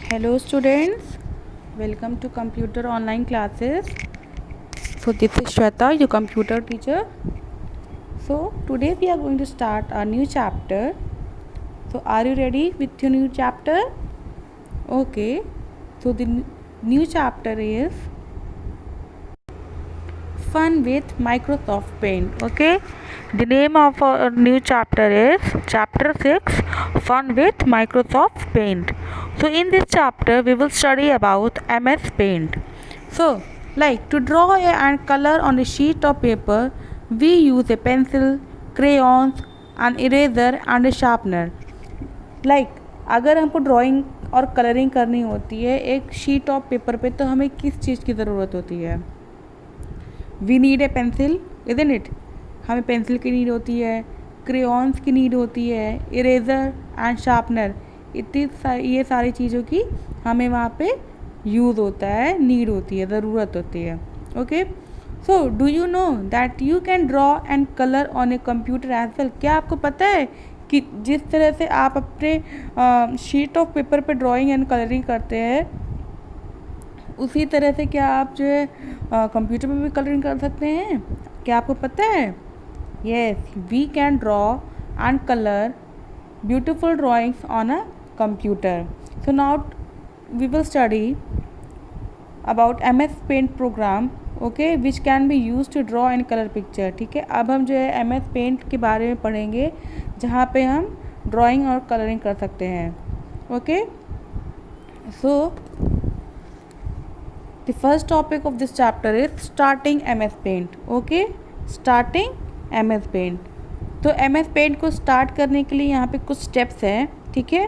Hello students, welcome to computer online classes. So this is Shweta, your computer teacher. So today we are going to start a new chapter. So are you ready with your new chapter? Okay. So the new chapter is Fun with Microsoft Paint. Okay. The name of our new chapter is Chapter 6 Fun with Microsoft Paint. So in this chapter we will study about MS Paint. So like to draw and color on a sheet of paper, we use a pencil, crayons, an eraser and a sharpener. अगर हमको drawing और colouring करनी होती है एक sheet of paper पे, तो हमें किस चीज़ की ज़रूरत होती है? We need a pencil, isn't it? हमें पेंसिल की नीड होती है, क्रेयॉन्स की नीड होती है, इरेज़र एंड शार्पनर, ये सारी चीज़ों की हमें वहाँ पे यूज़ होता है, नीड होती है, ज़रूरत होती है. Okay. So do you know that you can draw and colour on a computer as well? क्या आपको पता है कि जिस तरह से आप अपने शीट ऑफ पेपर पे ड्राइंग एंड कलरिंग करते हैं, उसी तरह से क्या आप जो है कंप्यूटर पे भी कलरिंग कर सकते हैं? क्या आपको पता है? Yes, we can draw and colour beautiful drawings on a computer. So now we will study about MS paint program, okay, which can be use to draw and colour picture. ठीक है, अब हम जो है MS पेंट के बारे में पढ़ेंगे, जहाँ पे हम ड्राइंग और कलरिंग कर सकते हैं. Okay. So the first topic of this chapter is starting MS Paint. okay, starting MS Paint. तो MS Paint को स्टार्ट करने के लिए यहाँ पे कुछ स्टेप्स हैं. ठीक है.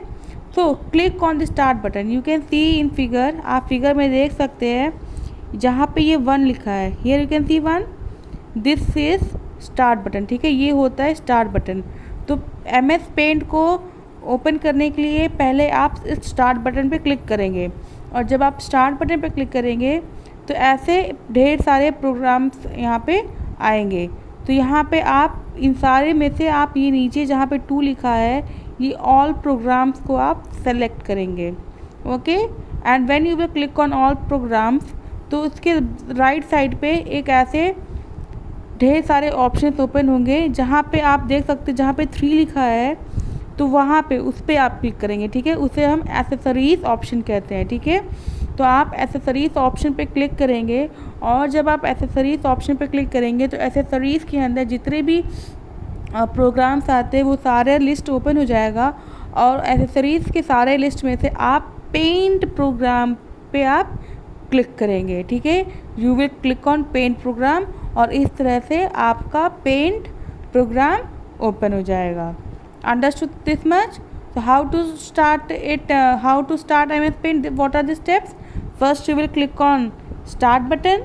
So click on the start button. You can see in figure, आप फिगर में देख सकते हैं जहाँ पे ये 1 लिखा है. Here you can C 1. This is start button. ठीक है, ये होता है स्टार्ट बटन. तो MS Paint को ओपन करने के लिए पहले आप इस स्टार्ट बटन पे क्लिक करेंगे, और जब आप स्टार्ट बटन पर क्लिक करेंगे तो ऐसे ढेर सारे प्रोग्राम्स यहाँ पे आएंगे. तो यहाँ पे आप इन सारे में से आप ये नीचे जहाँ पे 2 लिखा है, ये ऑल प्रोग्राम्स को आप सेलेक्ट करेंगे. Okay. And when you will click on all programmes, तो उसके राइट साइड पे एक ऐसे ढेर सारे ऑप्शंस ओपन होंगे, जहाँ पे आप देख सकते हैं जहाँ पे 3 लिखा है, तो वहाँ पे उस पर आप क्लिक करेंगे. ठीक है, उसे हम एसेसरीज़ ऑप्शन कहते हैं. ठीक है, तो आप एसेसरीज़ ऑप्शन पे क्लिक करेंगे, और जब आप एसेसरीज़ ऑप्शन पे क्लिक करेंगे तो एसेसरीज़ के अंदर जितने भी प्रोग्राम्स आते हैं वो सारे लिस्ट ओपन हो जाएगा, और एसेसरीज़ के सारे लिस्ट में से आप पेंट प्रोग्राम पे आप क्लिक करेंगे. ठीक है, you will click on paint program, और इस तरह से आपका पेंट प्रोग्राम ओपन हो जाएगा. Understood this much? So how to start it? How to start MS Paint? What are the steps? First you will click on start button,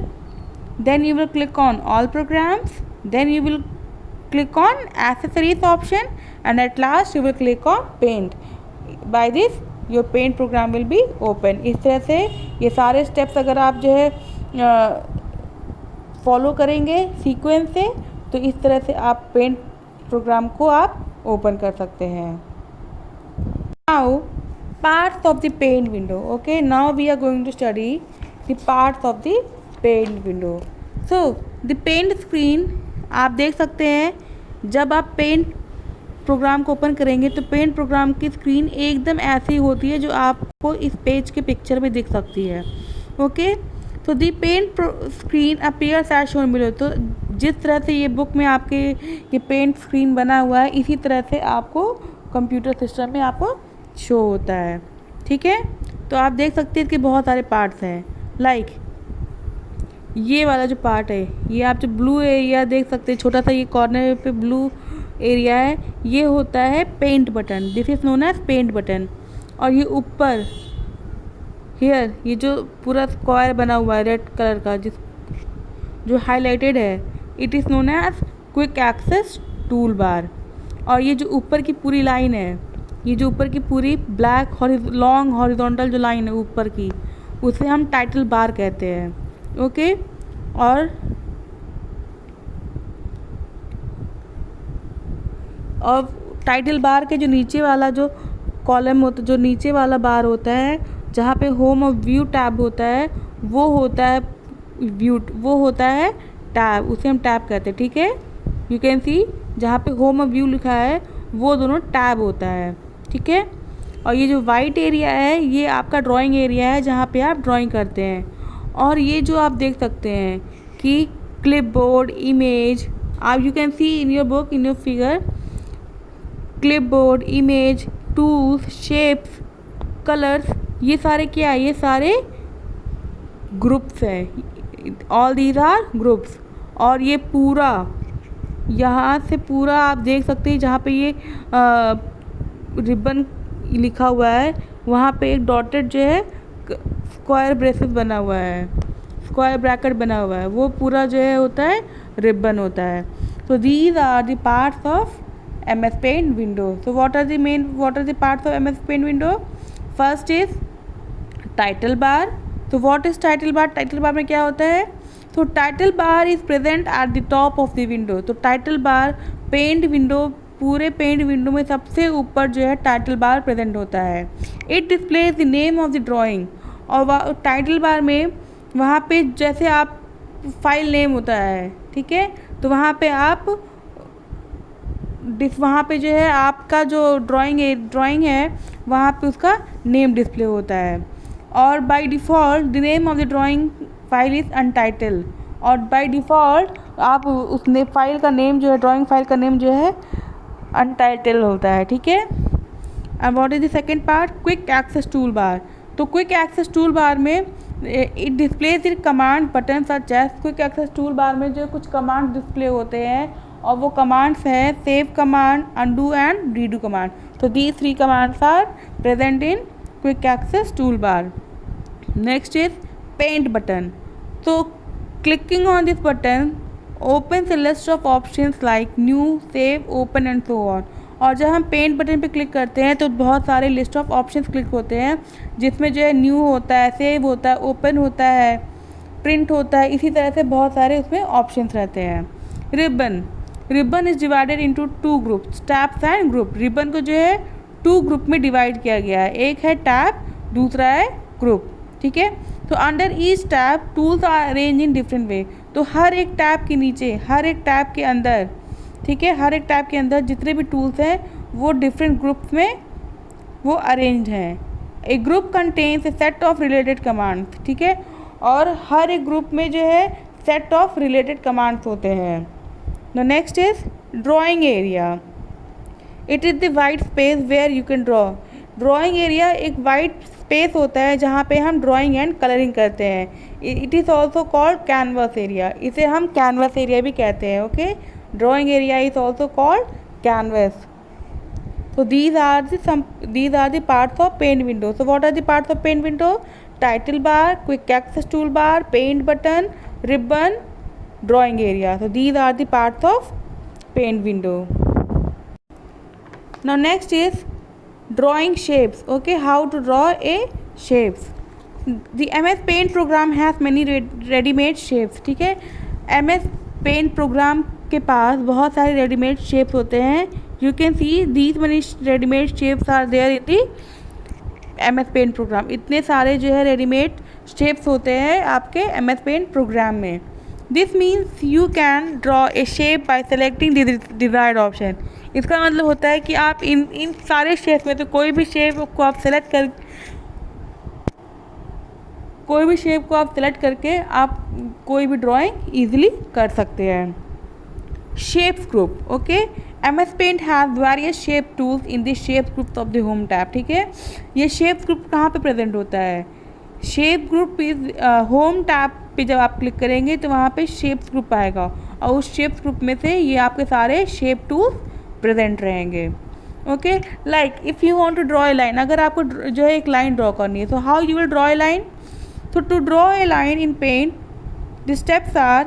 then you will click on all programs, then you will click on accessories option, and at last you will click on paint. By this your paint program will be open. इस तरह से ये सारे steps अगर आप जो है follow करेंगे सीक्वेंस से, तो इस तरह से आप पेंट प्रोग्राम को आप ओपन कर सकते हैं. Now parts of the paint window. Okay, now we are going to study the parts of the paint window. So the paint screen, आप देख सकते हैं जब आप पेंट प्रोग्राम को ओपन करेंगे तो पेंट प्रोग्राम की स्क्रीन एकदम ऐसी होती है जो आपको इस पेज के पिक्चर में दिख सकती है. ओके. तो the paint screen appears as shown below. तो जिस तरह से ये बुक में आपके ये पेंट स्क्रीन बना हुआ है, इसी तरह से आपको कंप्यूटर सिस्टम में आपको शो होता है. ठीक है, तो आप देख सकते हैं कि बहुत सारे पार्ट्स हैं. लाइक ये वाला जो पार्ट है, ये आप जो ब्लू एरिया देख सकते हैं, छोटा सा ये कॉर्नर पे ब्लू एरिया है, ये होता है paint button. This is known as paint button. और ये ऊपर हियर ये जो पूरा स्क्वायर बना हुआ है रेड कलर का, जो हाईलाइटेड है, it is known as quick access tool bar. और ये जो ऊपर की पूरी लाइन है, ये जो ऊपर की पूरी ब्लैक लॉन्ग हॉरिजॉन्टल जो लाइन है ऊपर की, उसे हम टाइटल बार कहते हैं. ओके. और टाइटल बार के जो नीचे वाला जो कॉलम होता, जो नीचे वाला बार होता है, जहाँ पे होम और व्यू टैब होता है वो होता है व्यू, वो होता है टैब, उसे हम टैब कहते हैं, ठीक है। यू कैन सी जहाँ पे होम और व्यू लिखा है वो दोनों टैब होता है, ठीक है। और ये जो वाइट एरिया है ये आपका ड्राइंग एरिया है जहाँ पे आप ड्राइंग करते हैं। और ये जो आप देख सकते हैं कि क्लिपबोर्ड, इमेज, आप you can see in your book, in your figure, clipboard, image, tools, shapes, colours, ये सारे क्या है, ये सारे ग्रुप्स हैं। All these are groups. और ये पूरा यहाँ से पूरा आप देख सकते हैं जहाँ पे ये रिबन लिखा हुआ है वहाँ पे एक डॉटेड जो है स्क्वायर ब्रेसेस बना हुआ है, स्क्वायर ब्रैकेट बना हुआ है, वो पूरा जो है होता है रिबन होता है। So these are the parts of MS Paint window. So what are the parts of MS Paint window? First is title bar. So what is title bar? Title bar में क्या होता है? So title bar is present at the top of the window. तो title bar paint window, पूरे paint window में सबसे ऊपर जो है टाइटल बार प्रेजेंट होता है। It displays the name of the drawing. और टाइटल बार में वहाँ पे जैसे आप फाइल नेम होता है, ठीक है, तो वहाँ पे जो है आपका जो ड्राइंग है वहाँ पे उसका नेम डिस्प्ले होता है। और by default the name of the drawing file is अनटाइटल। और बाय डिफ़ॉल्ट आप उसने फाइल का नेम जो है, ड्राइंग फाइल का नेम जो है अनटाइटल होता है, ठीक है। And what is the second part? Quick access tool bar. तो क्विक एक्सेस टूल बार में it displays the command button such as. Quick access tool bar में जो कुछ कमांड डिस्प्ले होते हैं और वो कमांड्स हैं save command, undo and redo command. तो these 3 commands are present in quick access tool bar. Next is paint button. तो clicking on this button opens a list of options like new, save, open and so on। और जब हम paint button पे click करते हैं तो बहुत सारे लिस्ट ऑफ ऑप्शंस क्लिक होते हैं जिसमें जो है न्यू होता है, सेव होता है, ओपन होता है, प्रिंट होता है, इसी तरह से बहुत सारे उसमें ऑप्शंस रहते हैं। Ribbon is divided into 2 groups, tabs and group. Ribbon को जो है 2 ग्रुप में डिवाइड किया गया है, एक है टैब, दूसरा है ग्रुप, ठीक है। तो under each tab tools are arrange in different way. तो हर एक टैब के नीचे, हर एक टैब के अंदर, ठीक है, हर एक टैब के अंदर जितने भी टूल्स हैं वो डिफरेंट ग्रुप्स में वो अरेंज हैं। A group contains a set of related commands, ठीक है। और हर एक ग्रुप में जो है सेट ऑफ रिलेटेड कमांड्स होते हैं। The next is drawing area. It is the white space where you can draw. Drawing area एक वाइट स्पेस होता है जहाँ पे हम ड्राइंग एंड कलरिंग करते हैं। It is also called canvas area, इसे हम कैनवस एरिया भी कहते हैं, okay. Drawing area is also called canvas. So these are the parts of paint window. So what are the parts of paint window? Title bar, quick access toolbar, paint button, ribbon, drawing area. So these are the parts of paint window. Now next is drawing shapes. Okay, how to draw a shapes. The MS Paint program has many ready-made shapes. ठीक है, MS Paint program के पास बहुत सारे readymade shapes होते हैं। You can see these many readymade shapes are there in the MS Paint program. इतने सारे जो है रेडीमेड शेप्स होते हैं आपके MS Paint प्रोग्राम में। This means you can draw A shape by selecting the desired option. इसका मतलब होता है कि आप इन सारे शेप में तो कोई भी शेप को आप सेलेक्ट करके आप कोई भी ड्राइंग ईजिली कर सकते हैं। Shapes group, okay. MS Paint has various shape tools in the shapes group of the home tab, ठीक है। ये शेप्स ग्रुप कहाँ पे प्रेजेंट होता है? Shape group is home tab पे जब आप क्लिक करेंगे तो वहाँ पे शेप्स ग्रुप आएगा और उस शेप्स ग्रुप में से ये आपके सारे शेप टूल्स प्रेजेंट रहेंगे, okay. Like if you want to draw a line, अगर आपको जो है एक लाइन ड्रॉ करनी है, तो how you will draw a line? तो to draw a line in paint the steps are,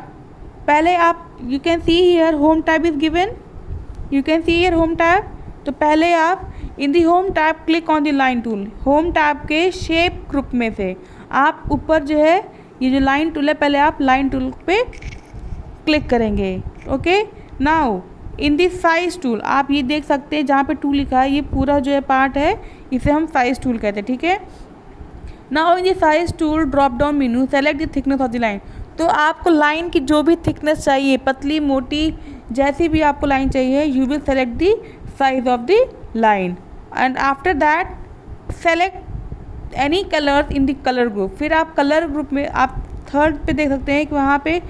पहले आप you can see here home tab is given, you can see here home tab. तो पहले आप in the home tab click on the line tool. Home tab के shape group में से आप ऊपर जो है ये जो लाइन टूल है, पहले आप लाइन टूल पे क्लिक करेंगे, okay. Now in the size tool आप ये देख सकते हैं जहाँ पे टूल लिखा है, ये पूरा जो है पार्ट है इसे हम साइज टूल कहते हैं, ठीक है। Now in the size tool drop down menu select the thickness of the line. तो आपको लाइन की जो भी थिकनेस चाहिए, पतली मोटी जैसी भी आपको लाइन चाहिए, you will select the size of the line and after that select any colour in the colour group. फिर आप कलर ग्रुप में आप थर्ड पे देख सकते हैं कि वहाँ पे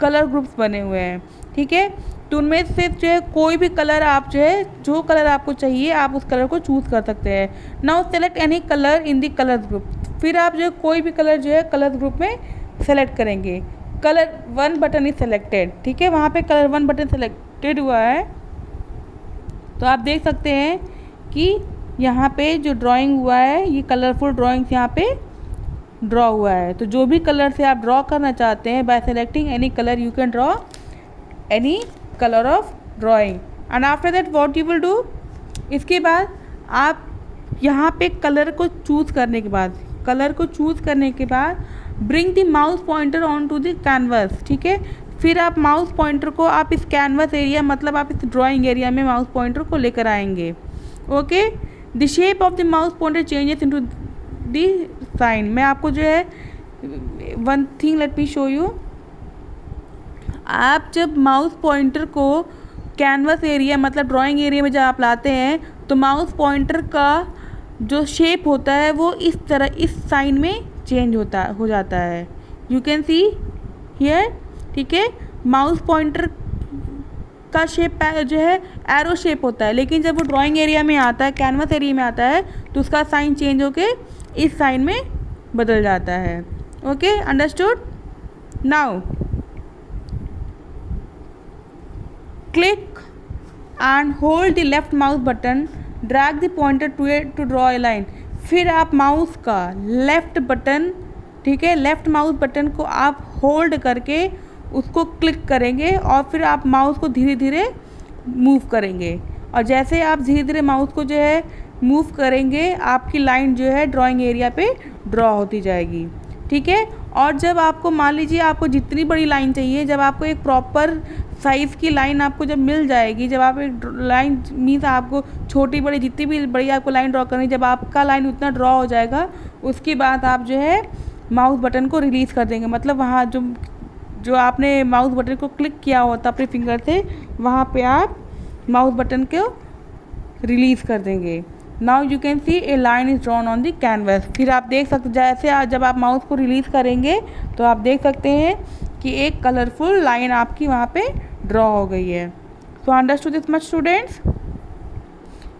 कलर ग्रुप्स बने हुए हैं, ठीक है। तो उनमें से जो है कोई भी कलर आप जो है, जो कलर आपको चाहिए आप उस कलर को चूज़ कर सकते हैं। Now select any colour in the colour group. फिर आप जो है कोई भी कलर जो है कलर ग्रुप में सेलेक्ट करेंगे। कलर 1 बटन इज सेलेक्टेड, ठीक है, वहाँ पे कलर 1 बटन सेलेक्टेड हुआ है। तो आप देख सकते हैं कि यहाँ पे जो ड्राइंग हुआ है ये कलरफुल ड्राइंग्स यहाँ पे ड्रॉ हुआ है। तो जो भी कलर से आप ड्रॉ करना चाहते हैं, bye selecting any colour you can draw any colour of drawing and after that what you will do. इसके बाद आप यहाँ पे कलर को चूज़ करने के बाद bring the mouse pointer on to the canvas, ठीक है। फिर आप माउस पॉइंटर को आप इस कैनवस एरिया, मतलब आप इस ड्राइंग एरिया में माउस पॉइंटर को लेकर आएंगे। Okay, the shape of the mouse pointer changes into the sign. मैं आपको जो है one thing let me show you. आप जब माउस पॉइंटर को कैनवस एरिया, मतलब ड्राइंग एरिया में जब आप लाते हैं, तो माउस पॉइंटर का जो शेप होता है वो इस तरह इस साइन में चेंज हो जाता है। यू कैन सी हियर, ठीक है। माउस पॉइंटर का शेप जो है एरो शेप होता है, लेकिन जब वो ड्राइंग एरिया में आता है, कैनवस एरिया में आता है, तो उसका साइन चेंज होके इस साइन में बदल जाता है। Okay, understood. Now click and hold the left mouse button, drag the pointer to draw a line. फिर आप माउस का लेफ्ट बटन, ठीक है, लेफ्ट माउस बटन को आप होल्ड करके उसको क्लिक करेंगे और फिर आप माउस को धीरे धीरे मूव करेंगे। और जैसे आप धीरे धीरे माउस को जो है मूव करेंगे, आपकी लाइन जो है ड्राइंग एरिया पे ड्रॉ होती जाएगी, ठीक है। और जब आपको मान लीजिए आपको जितनी बड़ी लाइन चाहिए, जब आपको एक प्रॉपर साइज़ की लाइन आपको जब मिल जाएगी, जब आप एक लाइन मीन्स आपको छोटी बड़ी जितनी भी बड़ी आपको लाइन ड्रॉ करनी, जब आपका लाइन उतना ड्रॉ हो जाएगा, उसके बाद आप जो है माउस बटन को रिलीज़ कर देंगे। मतलब वहाँ जो आपने माउस बटन को क्लिक किया होता अपने फिंगर से, वहाँ पे आप माउस बटन को रिलीज़ कर देंगे। Now you can C A line is drawn on the canvas. फिर आप देख सकते, जैसे जब आप माउस को रिलीज़ करेंगे तो आप देख सकते हैं कि एक कलरफुल लाइन आपकी वहाँ पे ड्रॉ हो गई है। So understood this much students.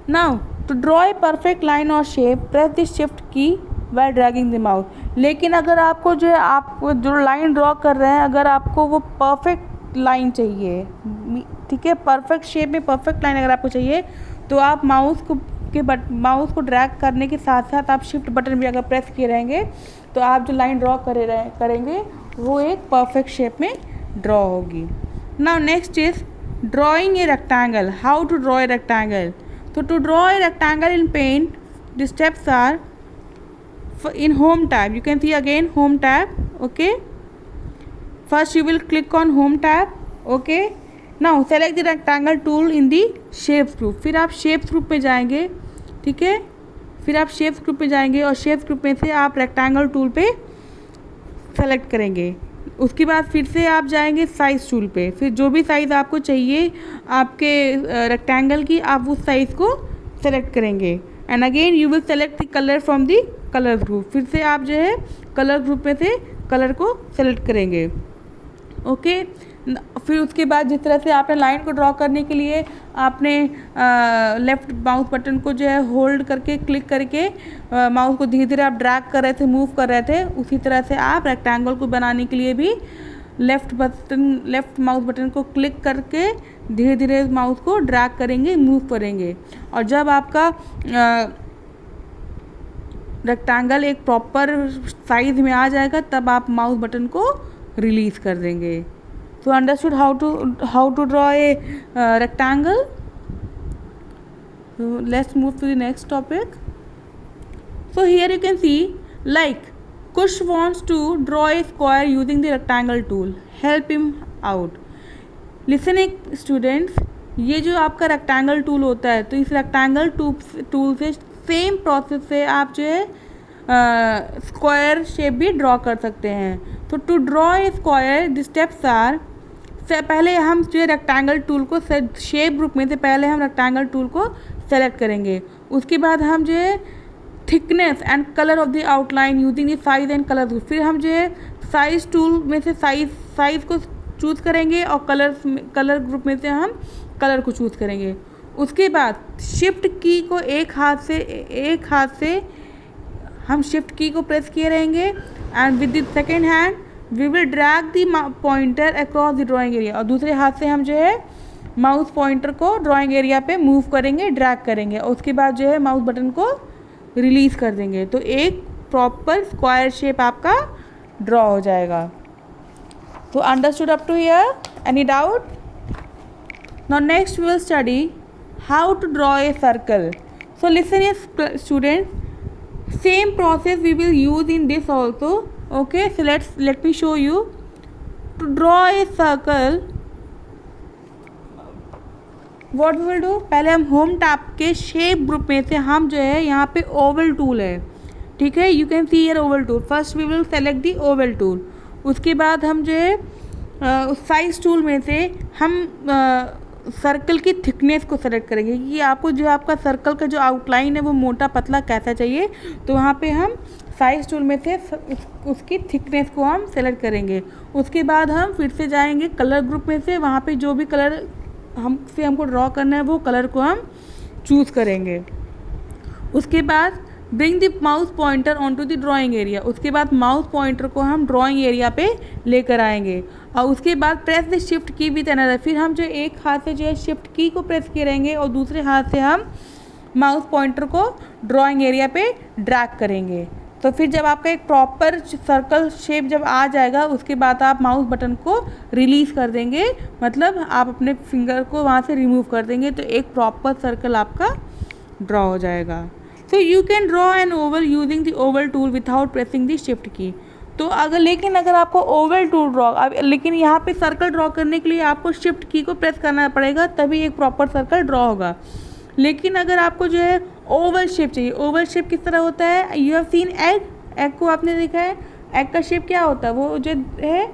Now to draw a perfect line और shape, press the shift key while dragging the mouse. लेकिन अगर आपको जो है, आप जो लाइन ड्रॉ कर रहे हैं, अगर आपको वो परफेक्ट लाइन चाहिए, ठीक है, परफेक्ट शेप में परफेक्ट लाइन अगर आपको चाहिए, तो आप माउस को ड्रैग करने के साथ साथ आप शिफ्ट बटन भी अगर प्रेस किए रहेंगे, तो आप जो लाइन ड्रॉ करेंगे वो एक परफेक्ट शेप में ड्रॉ होगी। Now next is drawing a rectangle. How to draw a rectangle. तो to draw a rectangle in paint, the steps are in home tab. You can see again home tab. Okay, first you will click on home tab. Okay, now select the rectangle tool in the shapes group. फिर आप shapes group में जाएंगे, ठीक है, फिर आप shapes group में जाएंगे और shapes group में से आप rectangle tool पे सेलेक्ट करेंगे। उसके बाद फिर से आप जाएंगे साइज़ टूल पे, फिर जो भी साइज़ आपको चाहिए आपके रेक्टेंगल की, आप उस साइज़ को सेलेक्ट करेंगे। And again you will select the colour from the colour group. फिर से आप जो है कलर ग्रुप में से कलर को सेलेक्ट करेंगे। ओके, फिर उसके बाद जिस तरह से आपने लाइन को ड्रॉ करने के लिए आपने लेफ़्ट माउस बटन को जो है होल्ड करके क्लिक करके माउस को धीरे धीरे आप ड्रैग कर रहे थे, मूव कर रहे थे, उसी तरह से आप रेक्टेंगल को बनाने के लिए भी लेफ़्ट माउस बटन को क्लिक करके धीरे धीरे माउस को ड्रैग करेंगे, मूव करेंगे। और जब आपका रेक्टेंगल एक प्रॉपर साइज़ में आ जाएगा, तब आप माउस बटन को रिलीज़ कर देंगे। So understood how to draw a rectangle. So let's move to the next topic. So here you can see, like Kush wants to draw a square using the rectangle tool. Help him out. Listen students, ये जो आपका rectangle tool होता है, तो इस rectangle tool से same process से आप जो है स्क्वायर शेप भी ड्रॉ कर सकते हैं। तो to draw a square the steps are, से पहले हम जो रेक्टेंगल टूल को शेप ग्रुप में से पहले हम रेक्टेंगल टूल को सेलेक्ट करेंगे। उसके बाद हम जो है thickness and colour of the outline using the size and colour group, फिर हम जो है साइज टूल में से साइज को चूज़ करेंगे और कलर ग्रुप में से हम कलर को चूज़ करेंगे। उसके बाद शिफ्ट की को एक हाथ से हम शिफ्ट की को प्रेस किए रहेंगे and with the second hand we will drag the pointer across the drawing area, और दूसरे हाथ से हम जो है माउस पॉइंटर को ड्राइंग एरिया पे मूव करेंगे, ड्रैग करेंगे, और उसके बाद जो है माउस बटन को रिलीज़ कर देंगे। तो एक प्रॉपर स्क्वायर शेप आपका ड्रॉ हो जाएगा। तो understood up to here? Any doubt? Now next we will study how to draw a circle. So listen here students, same process we will use in this also. Okay, so let me show you. To draw a circle, what we will do, पहले हम home tab के shape group में से हम जो है यहाँ पे ओवल टूल है, ठीक है, you can see here oval tool. First we will select the oval tool. उसके बाद हम जो है उस साइज टूल में से हम सर्कल की थिकनेस को सेलेक्ट करेंगे कि आपको जो आपका सर्कल का जो आउटलाइन है वो मोटा पतला कैसा चाहिए। तो वहाँ पे हम साइज टूल में से उसकी थिकनेस को हम सेलेक्ट करेंगे। उसके बाद हम फिर से जाएंगे कलर ग्रुप में से, वहाँ पे जो भी कलर हमको ड्रॉ करना है वो कलर को हम चूज़ करेंगे। उसके बाद bring the mouse pointer on to the drawing area, उसके बाद माउस पॉइंटर को हम ड्राइंग एरिया पे लेकर आएंगे और उसके बाद प्रेस द शिफ्ट की विद अनदर, फिर हम जो एक हाथ से जो है शिफ्ट की को प्रेस किए रहेंगे और दूसरे हाथ से हम माउस पॉइंटर को ड्राइंग एरिया पे ड्रैग करेंगे। तो फिर जब आपका एक प्रॉपर सर्कल शेप जब आ जाएगा उसके बाद आप माउस बटन को रिलीज़ कर देंगे, मतलब आप अपने फिंगर को वहाँ से रिमूव कर देंगे, तो एक प्रॉपर सर्कल आपका ड्रॉ हो जाएगा। So you can draw an oval using the oval tool without pressing the shift key. तो लेकिन अगर आपको ओवल टूल लेकिन यहाँ पे सर्कल ड्रॉ करने के लिए आपको शिफ्ट की को प्रेस करना पड़ेगा, तभी एक प्रॉपर सर्कल ड्रॉ होगा। लेकिन अगर आपको जो है ओवल शेप चाहिए, ओवल शेप किस तरह होता है, यू हैव सीन एग को आपने देखा है, एग का शेप क्या होता है, वो जो है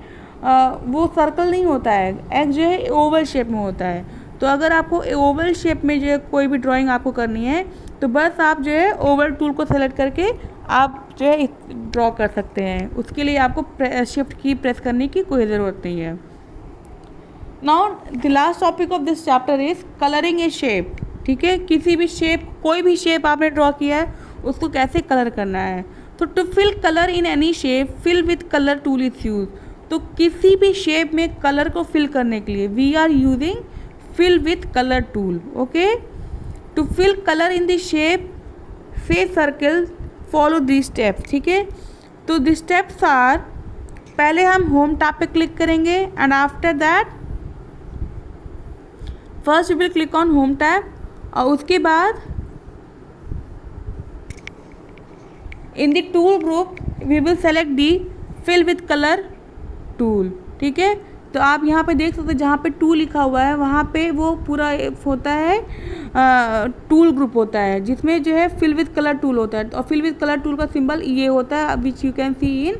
वो सर्कल नहीं होता है, एग जो है ओवल शेप में होता है। तो अगर आपको ओवल शेप में जो है कोई भी ड्राइंग आपको करनी है तो बस आप जो है ओवल टूल को सेलेक्ट करके आप जो है ड्रॉ कर सकते हैं, उसके लिए आपको शिफ्ट की प्रेस करने की कोई ज़रूरत नहीं है। Now the last topic of this chapter is colouring A shape, ठीक है, किसी भी शेप, कोई भी शेप आपने ड्रॉ किया है उसको कैसे कलर करना है। तो to fill colour in any shape fill with colour tool is use, तो किसी भी शेप में कलर को फिल करने के लिए we are using fill with color tool. Okay, to fill color in the shape say circle follow these steps, ठीक है। तो the steps are, पहले हम होम टैब पे क्लिक करेंगे and after that first we will click on home tab और उसके बाद in the tool group we will select the fill with colour tool, ठीक है। तो आप यहाँ पे देख सकते हैं जहाँ पे टू लिखा हुआ है वहाँ पे वो पूरा होता है टूल ग्रुप होता है जिसमें जो है फिल विथ कलर टूल होता है, और फिल विथ कलर टूल का सिंबल ये होता है which you can see in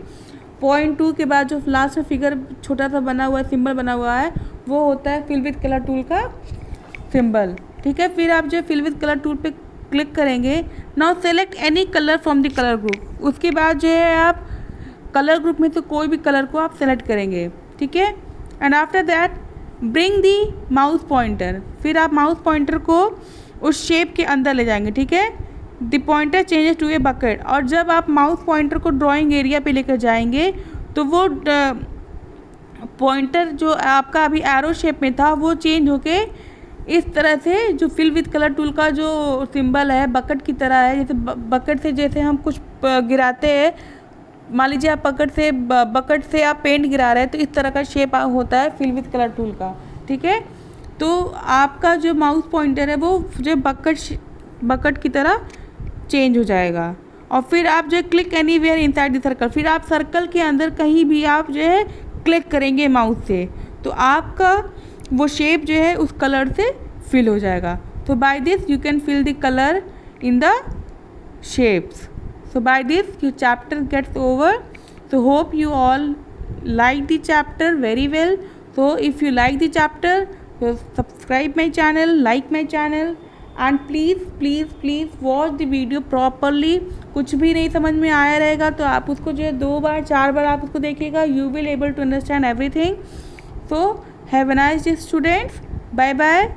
point 2 के बाद जो लास्ट में फिगर छोटा सा बना हुआ है, सिंबल बना हुआ है, वो होता है फिल विथ कलर टूल का सिंबल, ठीक है। फिर आप जो फिल विथ कलर टूल पे क्लिक करेंगे। Now select any colour from the colour group, उसके बाद जो है आप कलर ग्रुप में से कोई भी कलर को आप सेलेक्ट करेंगे, ठीक है। And after that bring the mouse pointer, फिर आप माउस पॉइंटर को उस शेप के अंदर ले जाएंगे, ठीक है। The pointer changes to a bucket, और जब आप माउस पॉइंटर को ड्राइंग एरिया पे लेकर जाएंगे तो वो पॉइंटर जो आपका अभी एरो शेप में था वो चेंज होके इस तरह से जो फिल विथ कलर टूल का जो सिंबल है बकेट की तरह है, जैसे बकेट से जैसे हम कुछ गिराते हैं, मान लीजिए आप बकेट से आप पेंट गिरा रहे हैं तो इस तरह का शेप होता है फिल विथ कलर टूल का, ठीक है। तो आपका जो माउस पॉइंटर है वो जो बकेट की तरह चेंज हो जाएगा और फिर आप जो click anywhere inside the circle, फिर आप सर्कल के अंदर कहीं भी आप जो है क्लिक करेंगे माउस से तो आपका वो शेप जो है उस कलर से फिल हो जाएगा। तो by this you can fill the colour in the shapes. So by this your chapter gets over. So hope you all like the chapter very well. So if you like the chapter, so subscribe my channel, like my channel, and please watch the video properly. कुछ भी नहीं समझ में आया रहेगा तो आप उसको जो है 2 बार 4 बार आप उसको देखिएगा. You will able to understand everything. So have a nice day students. Bye bye.